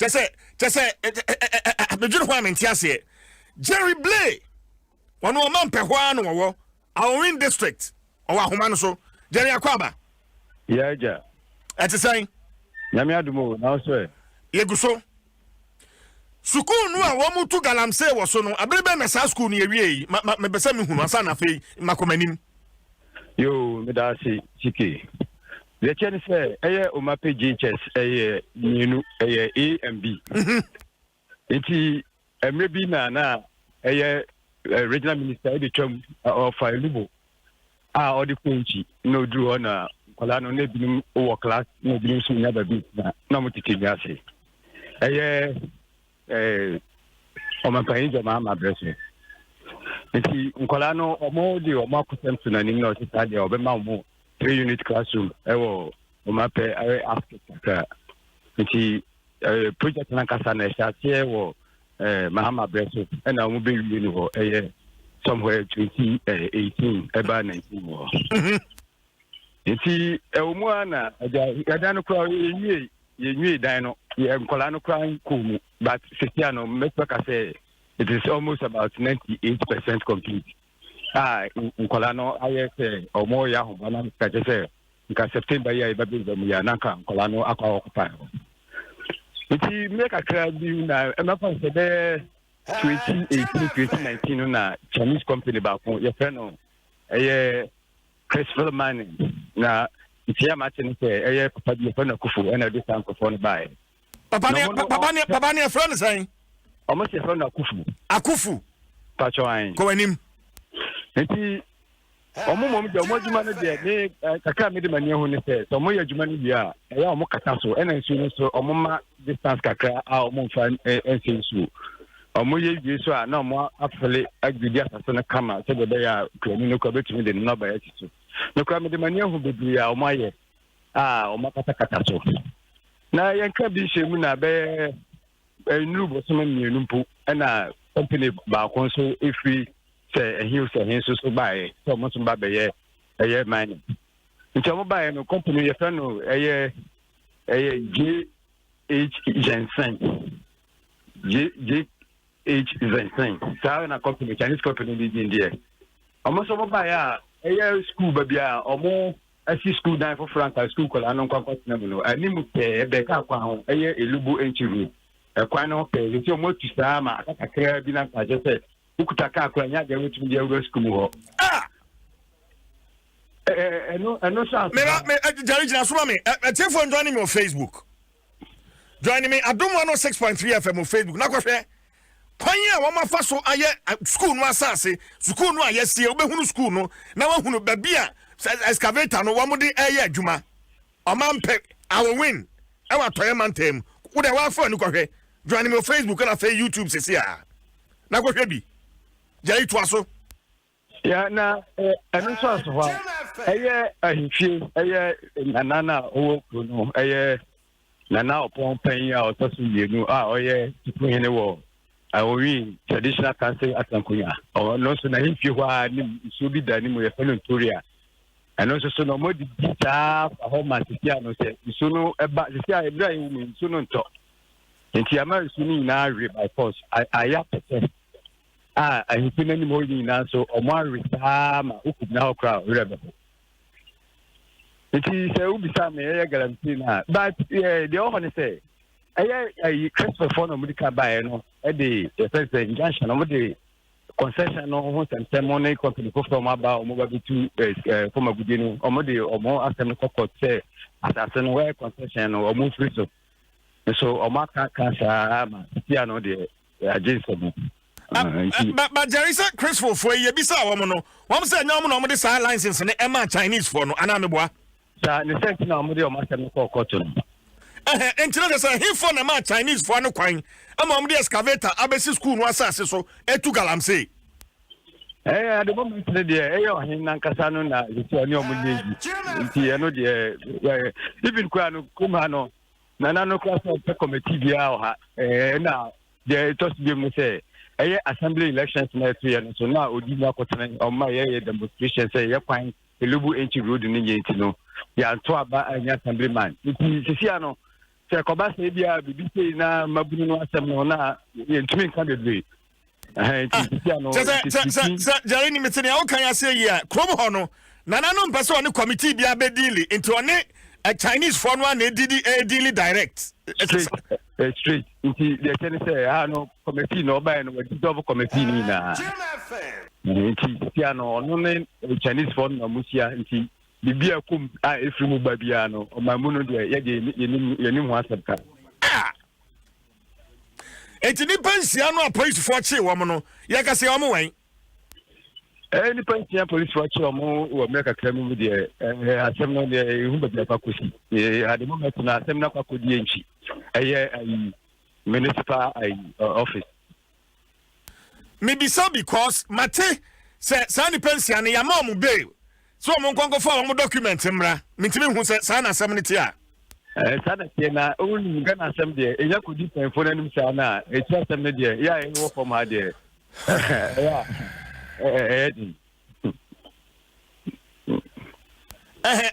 just say beju ho amenti ase Jerry Blay one o man pe ho anu wo our in district o wa homa no so Jerry akwaba yeah ja ati say nyame adumo na so yeguso School no a wo mutu galamse wo so no abrebe na sa school no yewie me besa me hunu asa na fe makomanim yo me da si chiki the chen say eye o ma PGHS eye ninu eye A and B enti emre bi na eye regional minister de twam of Lubo o de kunchi no dru na kola no na binum o class no binum so nya ba bi na mo titi nya se eye o ma pain jo ma brese enti nkola no omo di o ma kusem tunanim na o stade o be ma mo 3-unit classroom ewo o ma pe architect enti project na kasa na sha wo Mahama brese na mo be wi ni ho somewhere 2018 eba 19 wo enti omo ana ada no kwa ye dan no ye nkola no kwa nkomu but Sistiano Mespeka say it is almost about 98% complete. Nkola no aye say omo ya ho bana ka say nka September ya iba be zamu ya nanka nkola no akwa occupy. Iti make a crowd na e ma fa say be 2018 2019 na Chinese company ba ko ye friend no Christopher Manning na iti ya match say papa bi fa na kufu na do san kufu no bae. Papa ne friend say almost your friend Akufu pacho ayin ko anim enti omo mom de omo djuma no de ne kakra me de mani ho ne se so mo ya djuma no bia e ya omo kata so e na nsu no so omo ma distance kakra a omo fa ensu omo ye wie so a na omo afele agbidi asase no kama se de ya kroni no ko betumi de no ba ya titu no kwa me de mani ho bedu ya omo aye omo kata so na yanka bi shemu na be new bosoma mienumpu na company ba kon so efri say ehun so bae so mo so ba be ye mining nti mo bae no company ye fa no JH Nsem JH Nsem sa na company Chinese company di India omo so mo bae school ba bia omo asi school dan for Franca school kola no kwa na no ani mu pe be ka kwa ho elubu enchiru ekwan no pe ti o mo tusa ma akakra bi na ka je se ukuta ka akwa nya ga wetu di euro school ho eno sa me Jerry jina so me telefone join me on Facebook join me Adom 106.3 FM on Facebook na kwhwe kwanya wa mafa so aye school no asase school no aye sie obehunu school no na wahunu babia excavator no wamode eye adwuma omampe our win e wa toye mantem wo de wa fa ni kwhwe join me on Facebook na fa YouTube sisi a na kwhwe bi Jerry Dwaso ya na enu so aso fa eye ahifie eye nanana owo no eye nana opon pan ya otosu yenu oye tupunye wo awi traditional council atankunya no so na hifie ho ni so bi da ni mo ye felo Victoria eno so no modi ta ho ma Sistiano se so no eba Sistiano ebra yu mi so no nto enti ama so ni na re by force aya pete ahifie na ni mo ni na so omo arisa ma ukubna okra rebe enti se ubisa me ye guarantee na but the one say Christopher for no medical buy no the first injunction no the concession no ho sem money company for from about omo ba bitu from agudi no omo de omo asem court say asase no where concession no omo free so omo can sa ma tia no de agency no but Jerry said Christopher for ye bisa omo no omo say nyom no omo de sa license ne ema Chinese for no ana meboa sa ne sense na omo de omo asem court no Entina say he for na ma Chinese for no kwan ama om de excavator abesi school no asase so etu galamse at the moment de ohin na nkasa no na iti oni om leji nti e no de even kwa no kuma no na no class of committee bia o ha na de just be me say assembly elections na tu ye so na odi na kotena o ma ye demonstration say ye kwan elubu enchi road ni ye nti no ya to aba anya assemblyman nti sisi ano se ko ba se bia bibi se na mabunu no asem no na yentumi nka bebre Jerry ni metene a wokan ase yi a krom ho no nana no mpese one committee bia be deal into one a Chinese for no na deal direct straight nti the ten say no committee no ba no we double committee ni na nti tia no no ne Chinese for no musia nti bibia kum a efiri mu ba bia no o mamu no de ye yenim ho asepka enti ni pensia no police for che wo mo no ye ka se wo mo wan ni pensia police for che wo mo wo America kremu mu de asem no de hu ba bia pakosi at the moment na asem na pakodi enchi municipal office maybe so because mate se ni pensia ne ya ma mo bail so mo nkonko fa mo document mra mitimi hu se sa na asem ne ti a sada na only Ghana asem de eya kodi penfo nanim sa na e ti asem ne de ya e wo form ha de ya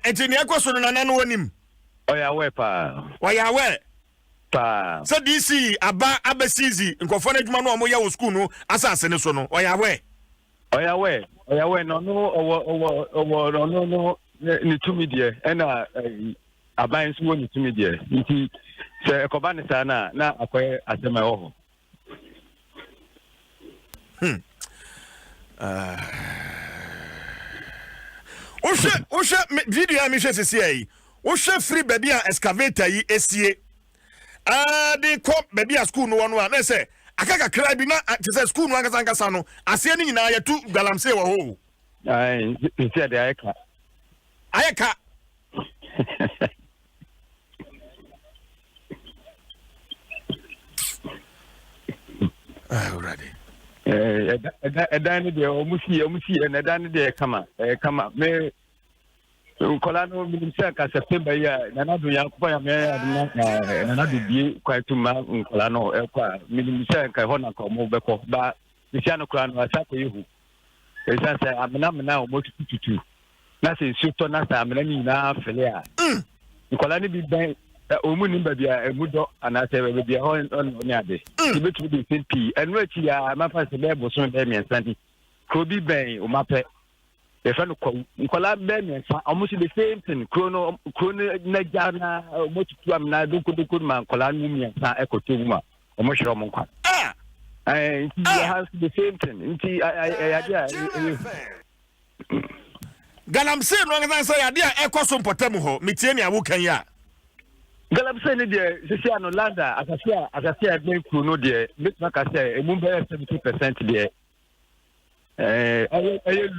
enti ne akwaso no nana no wanim oya we pa so DC abasizi nkofo na adwuma no omo ya wo school no asase ne so no oya we no ni tumi de na aban so ni tumi de nti se ekoba ne sa na akoy asema ho Osha video a mi hwe sese yi osha free baby a excavator yi esie de ko baby a school no wono a na se akaka kra bi na te se school no ankasa no ase ni nyina ya tu galamse wo ho ai nti de ayeka already edan de omusi na edan de kama me nkola no minimsa ka September ya na do yakuba ya me na do bie kwatu ma nkola no ekwa minimsa ka hona ka mo beko ba bisia no kra no asa ko yehu esa say amena o mo tutu na se suto na sa amena ni na fele a nkola ni bi ben omu ni ba bia emudo ana se ba bia ho on ade betu bi CP enu achi ya mafa se be boso be mi nsandi ko bi ben o mape e fa no nkola be mi nsa almost the same thing krono na jana mo tutu amna dokudu ma nkola nu mi nsa ekoto mu ma o mo hiro mo nkwa it has the same thing nti galamse no ngan say ade a ekoso mpotam ho mitie ne awokan ya galamse ne de sisi ano landa akasia ben kru no de bitma ka say emu be 70% de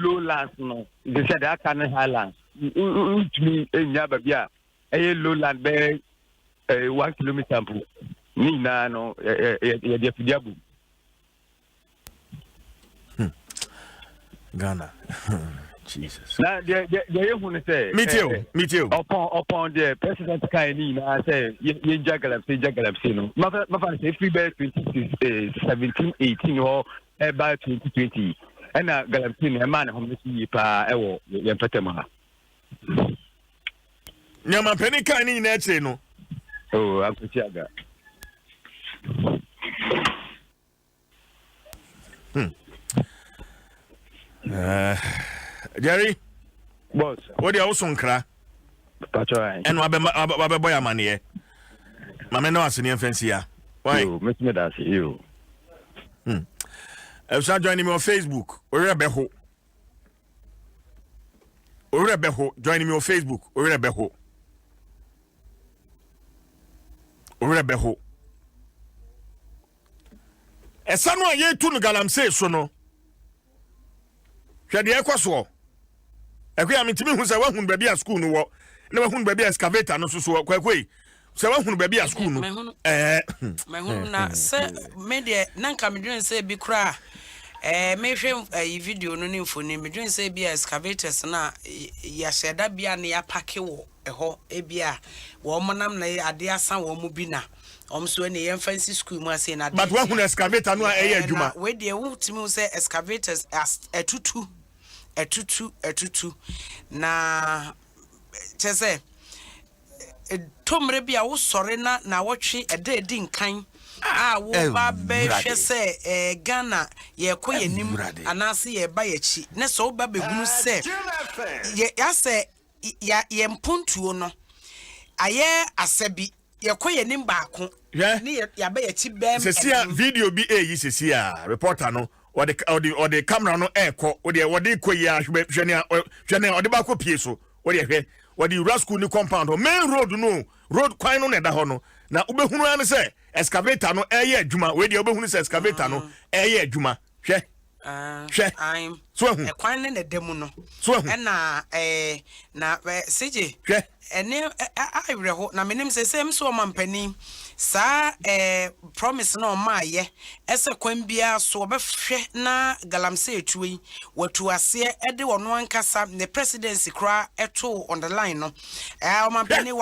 low lands no they said that can highlands me enya ba bia low land be 1 kilometer ampu ni na no de fidiabu Ghana Jesus. Now, you want to say, me too. Upon the president kind I say, you jaggalap, no. My say free by 2017, 18 or by 2020. And now, Galapin, a man who must be pa, Yampatama. Yaman penny kind in that, no. Oh, I'm Chaga. Jerry, boss, what you also nkra? Patron. And wabe boy amani. Mama no asini fancy ya. Why? Miss me that you. If you join me on Facebook, Orebeho. Join me on Facebook, Orebeho. Esanwa ye tunu galamse so no. Hwede ekwaso. Ekwa mitimi hu se wahun baby a school no wo. Na wahun baby excavator no so kwakwe. Se wahun baby a school no. Mehun na se media nanka medwen se bi kra mehwe video no ne mfoni medwen se bi excavators na ya sheda bia na ya pake wo eho ebia wo monam na ade asan wo mu bi na omso ne yem fancy school mu ase na but wahun excavator no eye adwuma we de wutimi se excavators as etutu na chese tomre bia wo sore na wotwe ede di nkan wo ba be hwe se Ghana ye koyenim anase ye ba yechi ne so wo ba begunu se ya se ye mpuntuo no aye asabi ye koyenim baako ne ya ba yechi bem sesia video bi yi sesia reporter no or the camera no eko or the koyi hwene or the ba ko pie so or the hwe the rural school ni compound main road no road kwan no na da ho no na ubehunu an se excavator no adwuma we de ubehunu se excavator no adwuma hwe I'm so e kwan ne demu no so na CJ hwe ene ayreho na menim se sem so mampani sa promise no ma ye ese kwan bia so obehwe na galamse etuwi watu ase ede wono ankasa the presidency kra eto on the line no mampani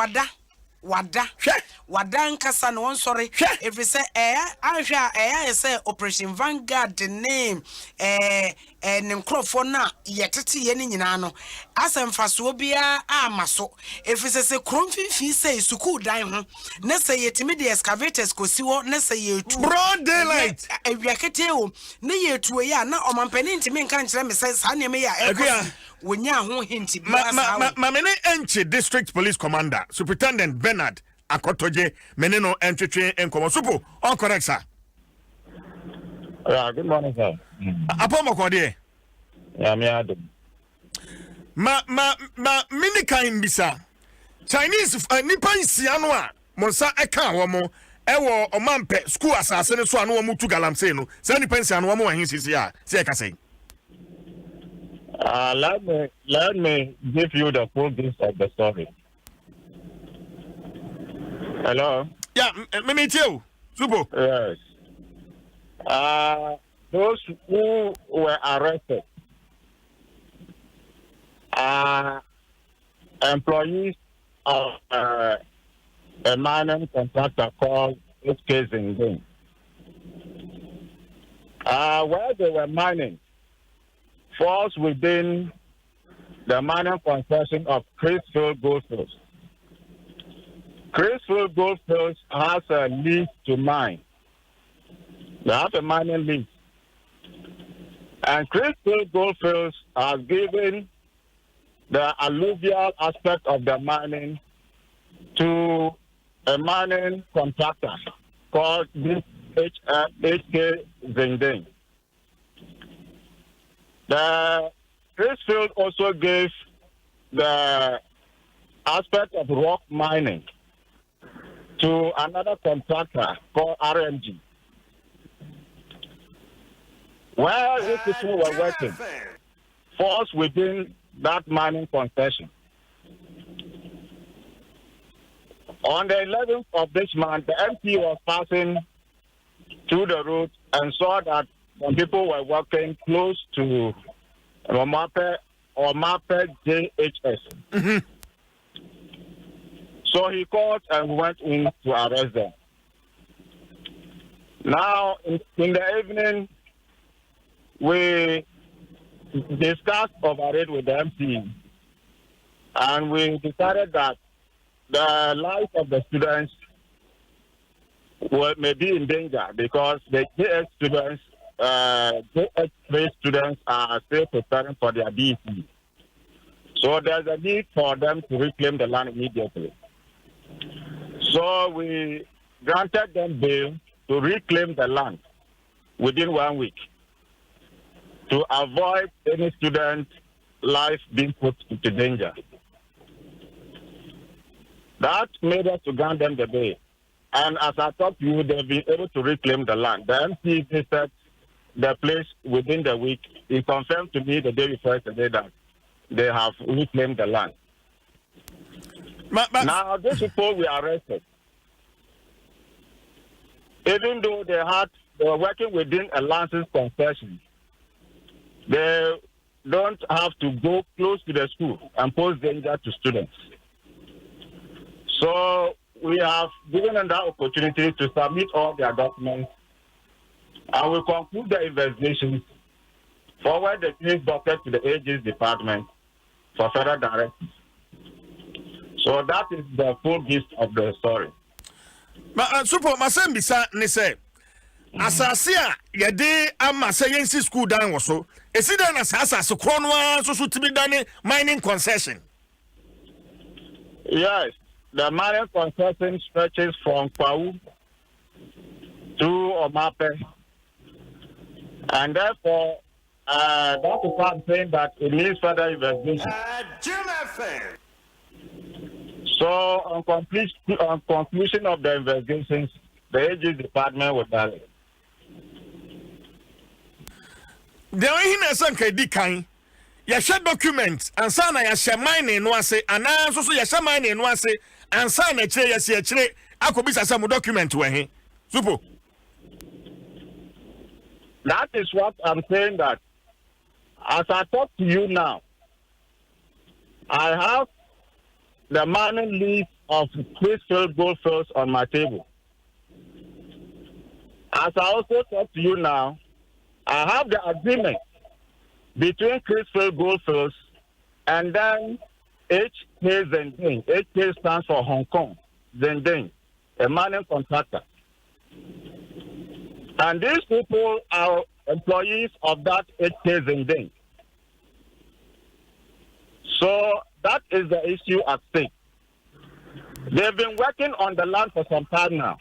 wada nkasa no sorry if say ahwa say operation Vanguard the name ne nkrofo na yetete ye ni nyina no asemfaso bia amaso if say kromfifi say school dan ho na say yetimi the excavators kosiwo na say yetu broad daylight awiakete o na yetu ya na omampani ntimi nka nkire me say sa ne me ya wonya ho hinti bia sa mene enche district police commander superintendent Bernard Akotoje meneno entwetwe enkomo supo on correct sir. Yeah, good morning sir. Apomo kode. Yeah, me Adom. Mini kan bisa. Chinese nipa nsia no a monsa eka wo mo ewo omampe school asase ne so anu wo mutu galamse no. Sa nipa nsia no wo mo ahinsisi a se eka sei. Let me give you the full gist of the story. Hello? Yeah, me too. Super. Yes. Those who were arrested are employees of a mining contractor called HK Zingding. Where they were mining falls within the mining concession of Chrisfield Goldfields. Chrisfield Goldfields has a lease to mine. They have a mining lease. And Chrisfield Goldfields has given the alluvial aspect of the mining to a mining contractor called HK Zingding. The Chrisfield also gave the aspect of rock mining to another contractor called RMG. Where these people were working falls within that mining concession. On the 11th of this month, the MP was passing through the road and saw that some people were working close to Mape JHS. Mm-hmm. So he called and went in to arrest them. Now, in the evening, we discussed over it with the MP, and we decided that the life of the students may be in danger because the JH students, JH3 students are still preparing for their BEC. So there's a need for them to reclaim the land immediately. So we granted them bail to reclaim the land within 1 week to avoid any student life being put into danger. That made us to grant them the bail. And as I talked to you, they've been able to reclaim the land. The MC visited the place within the week. He confirmed to me the day before yesterday that they have reclaimed the land. Now, these people were arrested. Even though they were working within a licensed concession, they don't have to go close to the school and pose danger to students. So we have given them that opportunity to submit all their documents, and we conclude the investigations, forward the case docket to the AG's department for further directives. So that is the full gist of the story. But super masambisa ne say asase a yede ama say yensi school dan wo so esida na asase kro no so tibi dan mining concession. Yes, the mining concession stretches from Kwau to Omape, and therefore that is why I'm saying that it needs further investigation. So on conclusion of the investigations, the AG department will tell. The only thing is that di kan ya share documents and say na ya share mine no ase ana so ya share mine no ase and say na kire ya se kire akobisa say mo document we he supo. That is what I'm saying, that as I talk to you now, I have the mining list of Chrisfield Goldfields on my table. As I also talk to you now, I have the agreement between Chrisfield Goldfields and then HK Zending. HK stands for Hong Kong Zending, a mining contractor. And these people are employees of that HK Zending. So that is the issue at stake. They've been working on the land for some time now,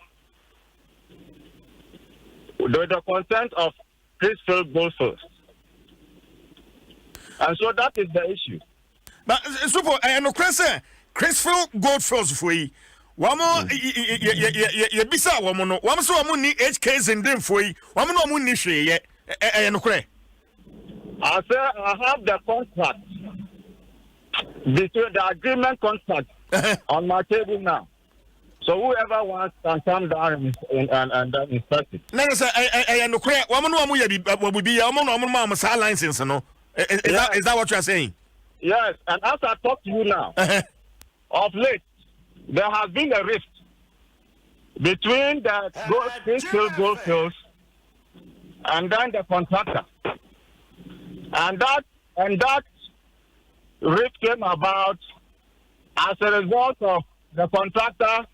with the consent of Chrisfield Goldfields. And so that is the issue. But super no question Chrisfield Goldfields for you. Wamo ye bisa wamo no wamo so wamo ni HK Zending for you. Wamo no wamo ni hwe ye no kre. I say I have the contract between the agreement contract on my table now. So whoever wants can come down and inspect it. Na say no kre wamo no wamo ye bi wamo no wamo ma sa license no. Is that what you are saying? Yes, and as I talk to you now, of late, there has been a rift between the Chrisfield Goldfields and then the contractor. And that rift came about as a result of the contractor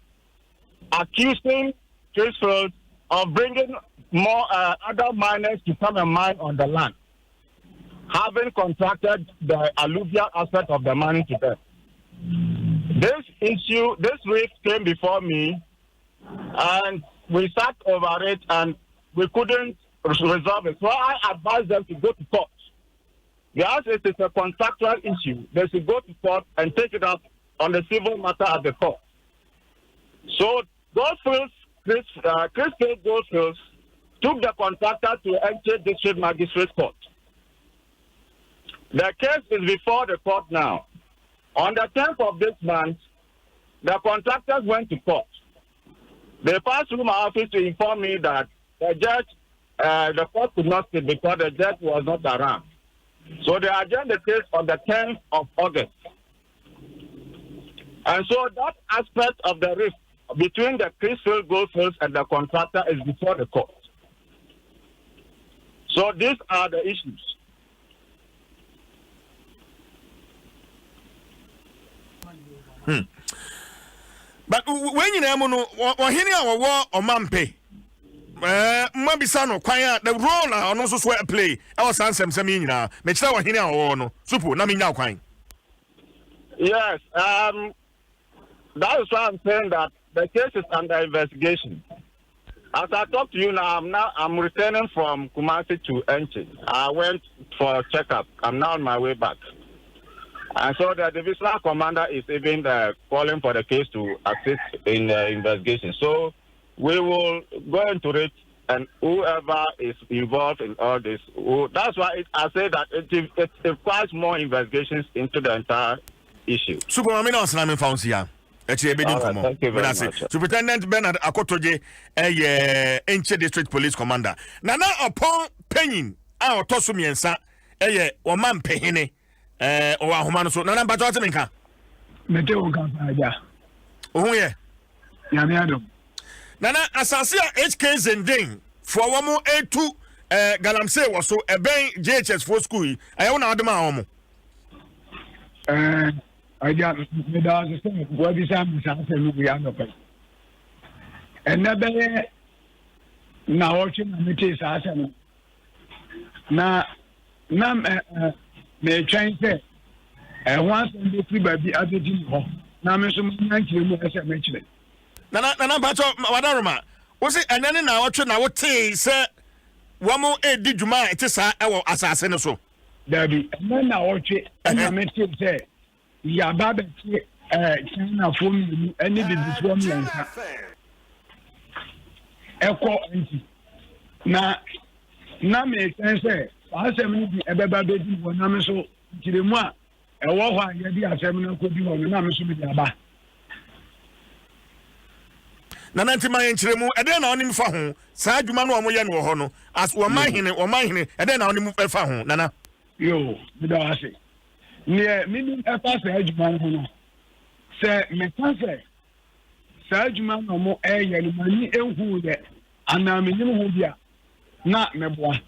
accusing Chrisfield of bringing more other miners to come and mine on the land, having contracted the alluvial aspect of the mining to them. This rift came before me, and we sat over it, and we couldn't resolve it. So I advised them to go to court. Because it is a contractual issue, they should go to court and take it up on the civil matter at the court. So Chrisfield Goldfields took the contractor to Enche District Magistrate Court. The case is before the court now. On the 10th of this month, the contractors went to court. They passed through my office to inform me that the judge, the court could not sit because the judge was not around. So they adjourned the case on the 10th of August. And so that aspect of the rift between the Chrisfield Goldfields and the contractor is before the court. So these are the issues. But when you know, or Mampe, Mabisano, quiet, the role now, also swear play. I was answering some in now. Make sure I hear or no. Super, Nami now kind. Yes, that is why I'm saying that the case is under investigation. As I talk to you now, I'm returning from Kumasi to Enche. I went for a checkup. I'm now on my way back. And so the divisional commander is even calling for the case to assist in the investigation. So we will go into it, and whoever is involved in all this, that's why I say that it requires more investigations into the entire issue. Super, I'm not found here. Thank you very much. Superintendent Bernard Akotoje, Enche District Police Commander. Nana upon penning our Tosumiensa, or man pehene. Or Humano, so none but what Minka. Meteo Gampaya. Oh, yeah. Yamiado. Nana Asasia HK Zending for one more A2 Galamse was so a bank JHS for school. I own Adom. I got me does the same. What is happening? We are not paying. And never now watching the case. I said, now, may change it. And once and the three by the other team. Now, Mr. Monkey, as I mentioned. Nana, Wadaroma. Was it and then now watching our tea, sir? One more did you mind? It is our assassin so. Debbie, and then I watch it, and I meant to say, Yababa, China for me, and it is this woman. Echo empty. Now, me can say, I said, a baby when I'm so to the moi, a war, I get the assembly could be on the Namasu with Yaba. Nana my entremu, and then on him for home, Side Manu Moyan or Hono, as one mine or mine, and then on him for home, Nana. Yo, without say. Near meaning a pass edgeman, say, me can say, Sergeant or more air, and money, who there, and I'm in Hubia. Not me boy.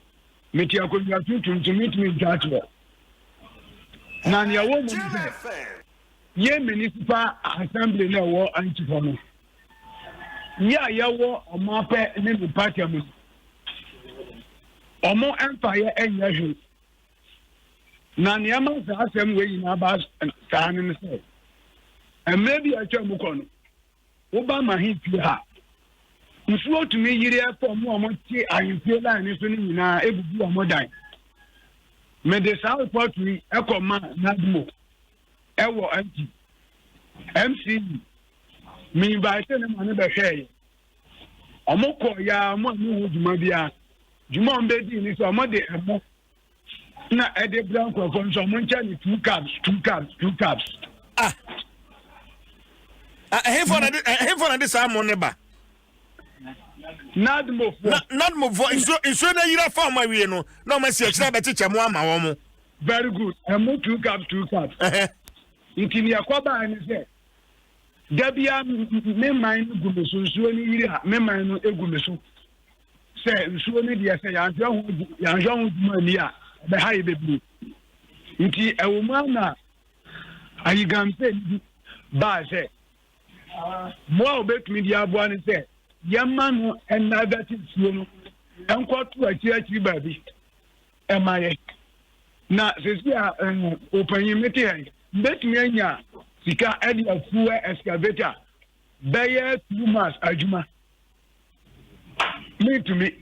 Metia could to meet me in Judgment. Now, your woman said, Ye municipal assembly no war anti for me. Yeah, ya war or more pet and then the party of me. Or more empire and usual. Now, the amount of them way in our bus and standing the same. And maybe a Chamukon. Obama hit here. If you want to me, you have for more money, I feel like it's only now every year more time. May the South Party, Echo Man, Nadmo, Ewo empty. MC, me by telling another share. Omoko ya, mo new Jumabia. Jumon Bedin is a mother and more. Now, at the Blanco, from someone telling 2 cups. Ah, I have for this arm neighbor. Not move. It's so that you are from my way. No, message, never teach a more. Very good. I move 2 cups. In Yakoba and say, Debia, me mind Gumisu, Suani, me mind Egumisu. Say, Suani, yes, young Mania, the high baby. Inti a woman, I can say, but say, more bet media one say. Yaman and neither is and quite to a church baby. Am I? Now, since we are opening material, let me Sika Eddie of Full excavator. Bayer 2 months, Ajuma. Me to me.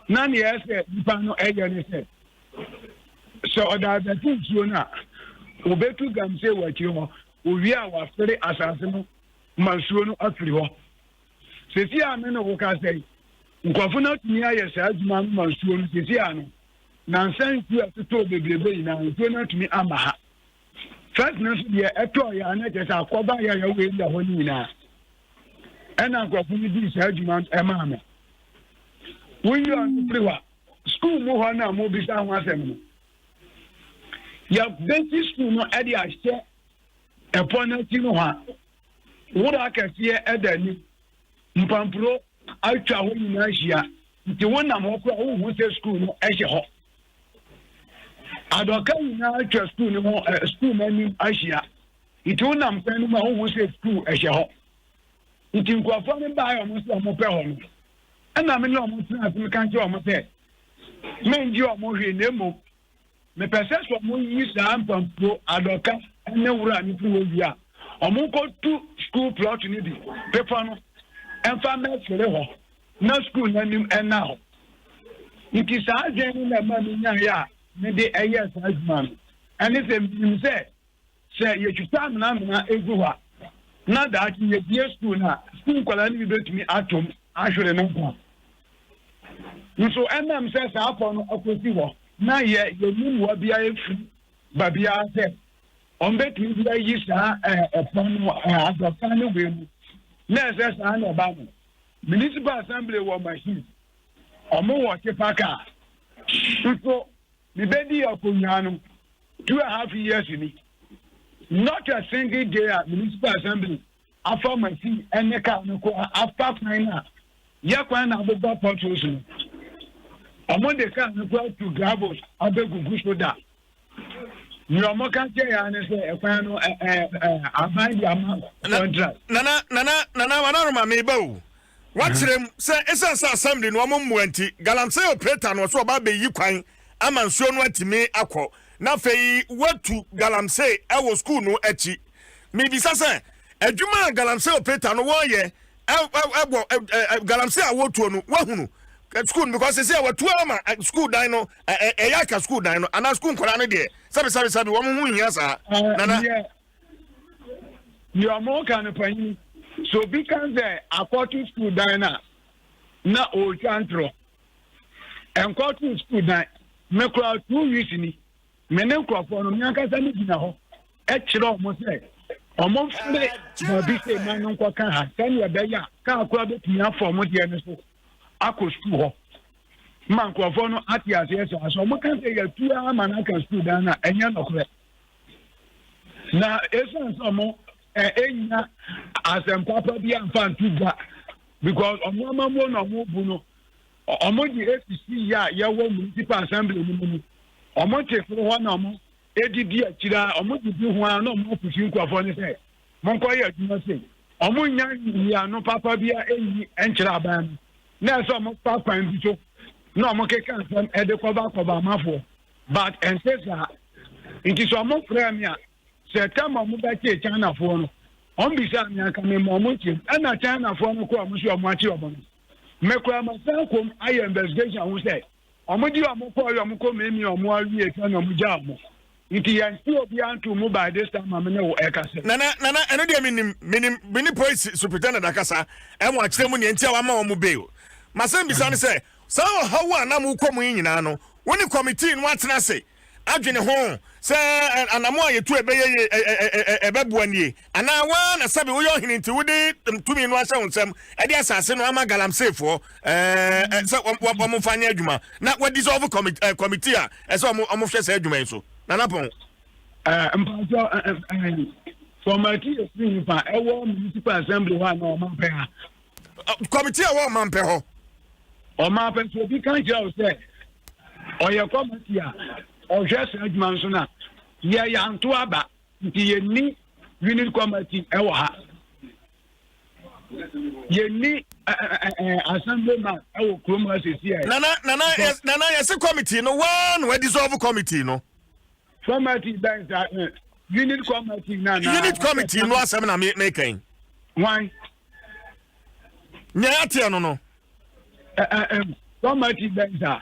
None years, Pano Egan said. So that the things you know, Ubetu Gam say what you know, we are very assassin, Mansuno Afriho. Sisi amena woka say nkofo na tumi aye sa adwuma mansuo no sisi ano na nsan ku atoto bebrebe na nsuo na tumi ama ha first na so ye eto ya na je sa akoba ya we nda ho ni na ena nkofo ni di sa adwuma ema ame wonyo anpriwa school mo ho na mo bi sa ho asem no ya basic school no e di ahye epona ti no ha wo da ka sie edani Mpampro atwa ho nyina hia nti wonam ho kra wo hu se school no ehye ho adoka nyina atwa school no school mani ahia nti wonam kan no ma wo hu se school ehye ho nti nkwafo ne ba ya mo se mo pe ho no ana me no mo tena me kan je o mo se me nji o mo hwe nemo me pese so mo yi sa mpampro adoka ne wura ni fu wo bia o mo ko tu school plot ni bi paper no Enfant for no school name and now. It is our journey that money, maybe a year as man. And if him say, you should stand now, everywhere. Not that you dear school now, school colony to me at home, I should know. So, and I'm says, upon a possible. Now, yet, your moon will be a free, but be I said, on bet me, I used upon the family will. Let's just about municipal assembly war machine. Omo watch paka. So the baby of Punyano 2.5 years in it. Not a single day at municipal assembly. After machine and the car after final. Yakwana about portion. Among the car to gravel, I beg Gugusoda. You mo kan say ya ne say e kwan no aban di ama contract. Nana wanaroma me ba o. Wakyerem say esa assembly no mo mmuanti galamsey operator no so ba be yi kwan ama nsuo no atimi akọ na fei watu galamsey e wo school no achi me bisa say adwuma galamsey operator no wo ye galamsey awotuo no wahunu school because say watu ama school dan no eyaka school dan no ana school nkora no de sabi wo mo hu hia sa nana you are more kind of pani so because the according school dan na o chantro and according school dan me kura 2 weeks ni me ne nkrofo no nyanka sa ni gina ho e kire omo se omo fere ba bi se man nko kan ha tan ya be ya ka akura be tia form de ne so akọ school ho man nkrofo no ati ase so omo kan se ya tua ama na kan school dan na enya no kure na esan so omo enya asem papa bi amfa ntuga because omo amamo no omo bu no omo di APC ya wo municipal assembly mu omo chefuru ho na omo edidi akira omo di ho na omo fufi nkwafo ne se monko ya adwuma se omo nya ya no papa bia eyi enkyira aban na so omo papa bi so na omo keka nsem koba mafo but entesa inti so omo premier se tama omo ba che China fo no on bisa mi aka me mo che na China fo no ko omo so omo achi obo no mekwa masakom aye investigation who say omudi omko memi omo awie tan omuja omo nti yan ti obi antu mu by this time amene wo ekase nana eno de minim police superintendent akasa e mo akire mu ne ntia wa ma omo bail masem bisa ne say so how na mu komu nyina no woni committee no atena se adwene ho se anamo ayetu ebebuanie ana wa na sabe wo yo hini nti wodi tumi no ahye wonsem e de asase no ama galamsey fo se wo fanya adwuma na we dissolve committee a se wo hwe se adwuma so nana pon mpaso committee is fa ewo municipal assembly wa na o man pe ha committee wa man pe ho o man pe so bi kan jira o se o ye committee a o jese adwuma nso na ye ya nto aba nti ye ni unit committee e wo ha ye ni assemblyman e wo krom asesi e nana yes committee no one we dissolve committee no committee that unit committee na unit committee no asem na me kan why nya atia no committee that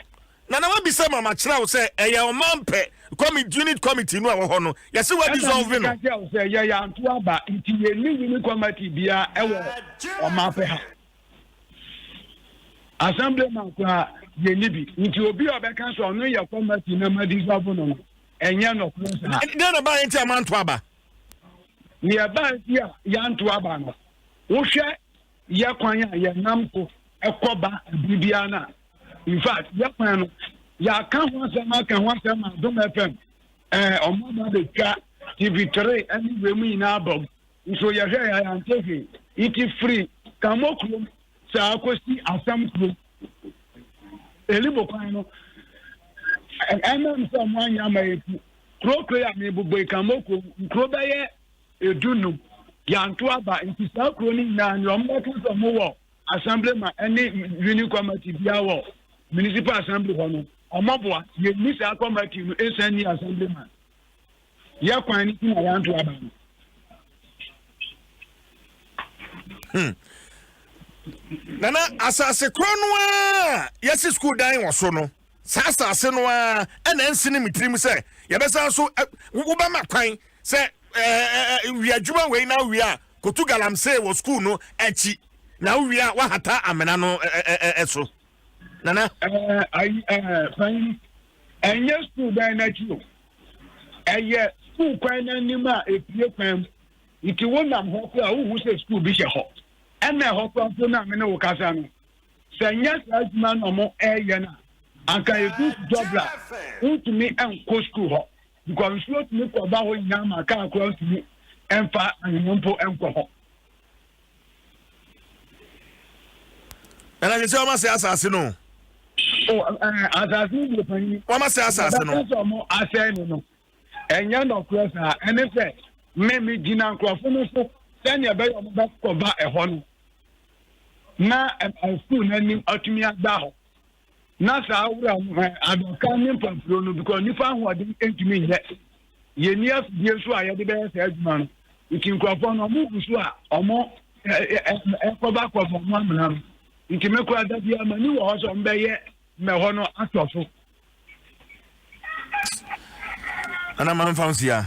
nana wa bisa mama kira wo say e ya omampe committee unit committee no a wo ho no yes we dissolve no say ya anto aba nti ye ni unit committee bia e wo omampe ha assemblyman kwa ye ni bi nti obi obeka so no ye committee na ma dissolve no enya no close ha na ba nti amanto aba ni aba nti ya anto aba no wo hwe ye kwan ya ye namko ekoba bibia na in fact ya kwan no ya kan ho asema Adom FM omo ba de twa TV3 ani we mu ina abog so ya hwe ya anteke iti free kamokro sa akosi asam kro elibo kwan no so mo anya ma epu kro ya me bubo kamokro kro ba ye edunu ya nto aba nti sa kro ni na ni omo ka so mo wo assemblyman any unit committee bia wo municipal assembly hono omoboa ye misa committee no esani assemblyman ya kwan ni na ya nto aba nana asase krono a yes school dan wo so no asase no a na nsini mitrim se ye besa so wo ba makwan se wi adwuma we na wi a kotu galamsey wo school no achi na wi a wa hata amena no eso nana fine enye school dan na chi o eye school kwan na nima epie kwan iti wonam ho ko a wo se school bi she ho ena ho ko na me ne wo kasa no senya sajma no mo eye na anka edu dobla utumi enko school ho because you to me ko ba ho nyama ka akwa utumi emfa anyompo enko ho ana je se o ma se asase no asase ni pani o ma se asase no so mo asase no enya no cross ene se me gina nkrofo no so senya be yo be cover ho no na school na nim atumi agba ho na sa awura adoka nim pampro no because nifa ho ade entumi nye ye ni afie so aye de be se aduma no nti nkrofo no mo gusu a omo cover mo amna nti me kwa da bia mani wo ho so mbe ye me ho no atofo ana man fansia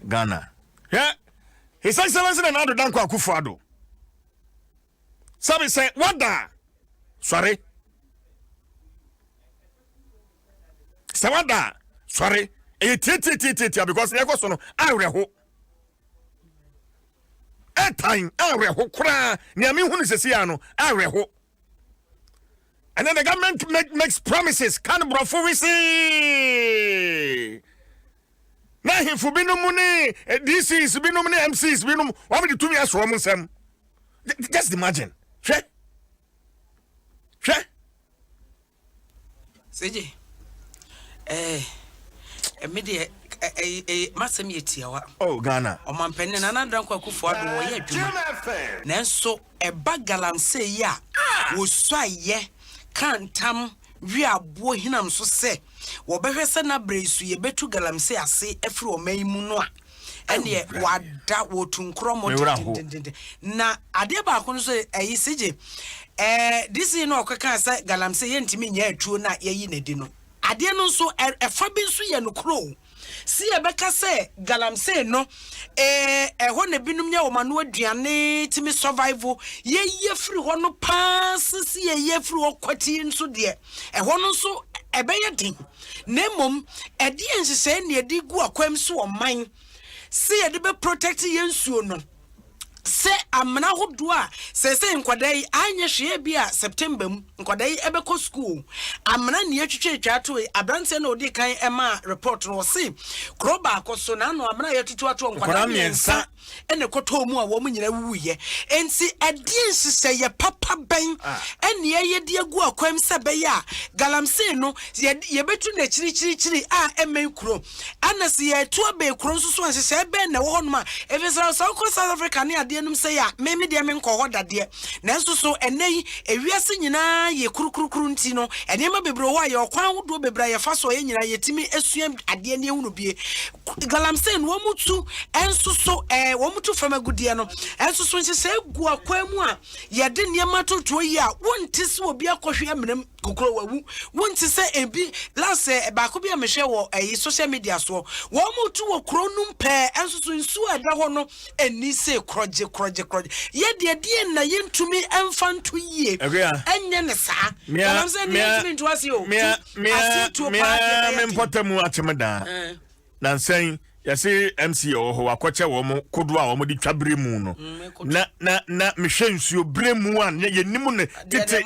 Ghana yeah His Excellency Nana Danko Akufo-Addo sabi say what da sorry say what da sorry because they go so no areho time areho kra ni ami hu ni sesia no areho. And then the government makes promises. Can brofo we see? Na him for binu money. DCs binu money. MCs binu. What will 2 years from Nsem? Just imagine. Sure. CJ. Media. Masem yetiawa. Oh Ghana. O mampene Nana Danko Akufo-Addo wo ye adwuma. Nanso eba galamse ya. Wo so aye. Kantam wi abo hinam so se wo behwe se na bresu ye betu galamse ase afri o mayimu no a ene wada wo tunkro mo na ade ba ko so ayi sije this no okaka se galamse ye ntimi nya atuo na yeyi na di no ade no so efa bi so ye no kro si ebeka se galamse no ho na binum nya wo mano aduane timi survival ye free ho no pass si ye free ho kwati nso de ho no so ebeye din na mom ede ensese na edi gu akwam so o man si ede be protect ye nsuo no se amna hodo a se nkwadai anya hwe bia September mu nkwadai ebeko school amna ne atwetwa ato abrante na odi kan ema report no se kroba akoso na no amna yatutu ato nkwadai miensa ene koto mu a wo nyina wuye enti edi nsese ye papa ben ene ye de agu akwam se be ya galamse no ye betu na chiri a emen kuro anase ye to be kuro nso so nsese be na wo honma efesra South Africa ne enum say ya meme de me nko hoda de na nso so enei ewiase nyina ye kurukuru nti no enema bebre wo aye okwan wodo bebre ye fa so ye nyina yetimi esuam ade ne ehunu bie galamse no mutu enso so wo mutu fama gudie no enso so nse egu akwan mu a ye de niema toto yi a wonti se obi akohwe amnem kokoro wawu wonti se ebi last ba ko bi amehwe wo social media so wo mutu wo kro num pe enso so nsu ada ho no eni se kroje ye de na yentumi emfanto yie enye ne saa galam se ne yentumi nto ase o me importamu atemeda na nsen yase MC ho akoche wo mo kodo a wo mo di twabere mu no na mehwe nsuo bre mu a ye nimu ne tete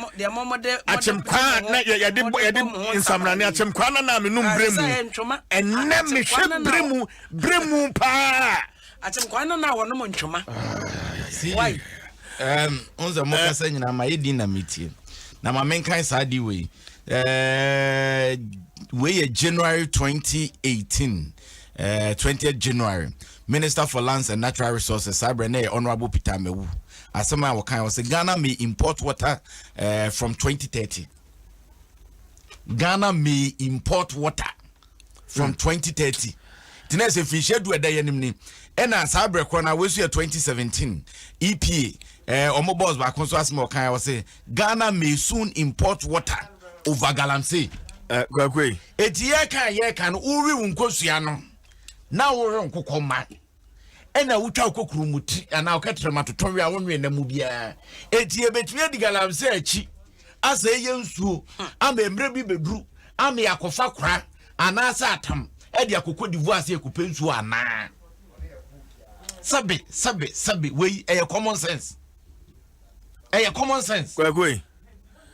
achemkwa na ye de nsamrane achemkwa na me num bre mu enne mehwe bre mu pa achemkwa na wo no mo ntwoma why onza mo kasa nyina ma yedi na metie na ma menkan sa di we January 2018 20th January Minister for Lands and Natural Resources Sabrene Honorable Peter Mewu asema wakan was Ghana may import water from 2030. Ghana may import water from 2030. Tinese fishe du eda yenim ni ena sabre kwana wesu ya 2017 EPA omo boss ba konso asema wakan was Ghana may soon import water over galamsey kwakwe ye kan uri wunkosua no na wore nkokoma ena wutwa kokurumuti ana okatrema totonwe a wonwe na mu bia etie betue di galamsey achi asa ye nsuo ama emre bi beduru ama yakofa kora ana asa atam edi akoko divoise ekupe nsuo ana sabe we common sense common sense kwakwe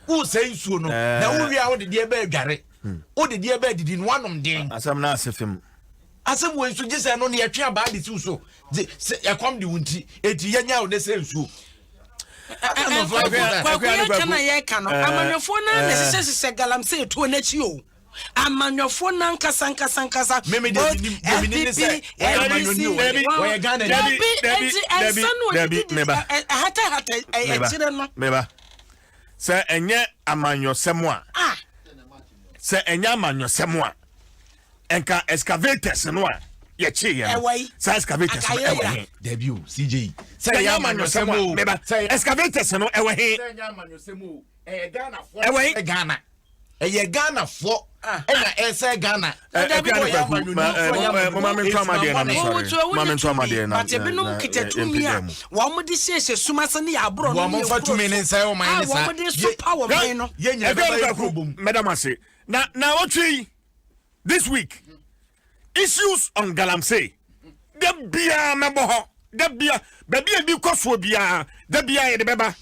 who say nsuo no na wo wia wo de die ba adware wo de die ba didi no wanom den asam na asefem asem wo nsu gese no ne yetwe aba de ti so e kom de wunti eti yenya wo de se nsuo kwa kana ye kana amanefo na ne sese galamsey to na chi o amanyofo nankasa meme de ni say meba se enye amanyosemo a se enye amanyosemo a enka excavators no a ye chi ye se excavators no ewe debut CJ se enye amanyosemo meba excavators no ewe he se enye amanyosemo Ghana for Ghana Ghana for ena ese Ghana mama me twa made na me sorry mama twa made na but e binu kitatumi a wo mo de hyehyɛ sumase ne ya abro no wo mo fa tumi ne nsa o man ne sa wo mo de super wo man no ye nya ba problem madam ase na otwi this week issues on Galamsey da bia mebo ho da bia ba bia bi koso bia da bia ye de beba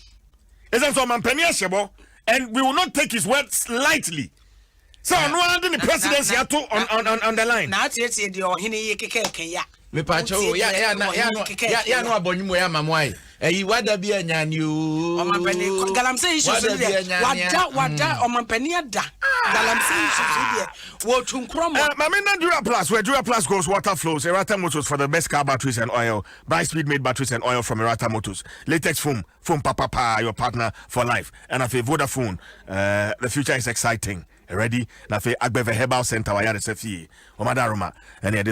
isn't so man pani ahyebo and we will not take his words lightly. So no one in the presidency on the line. Na tie de ohene ye kekeke ya. Me pa cho ya no abonyimu ya mamwai. Eyi wada bi anyani o. Omampani Galamsey issue so de. Wada omampani ada. Galamsey issue so de. Wo tunkromo. Mama na Dura Plus goes water flows. Erata Motors for the best car batteries and oil. Buy speed made batteries and oil from Erata Motors. Latex foam papa your partner for life. And if Vodafone, the future is exciting. Ready? Na fe Agbeve Herbal Center wa ya de sefi. O madaroma. And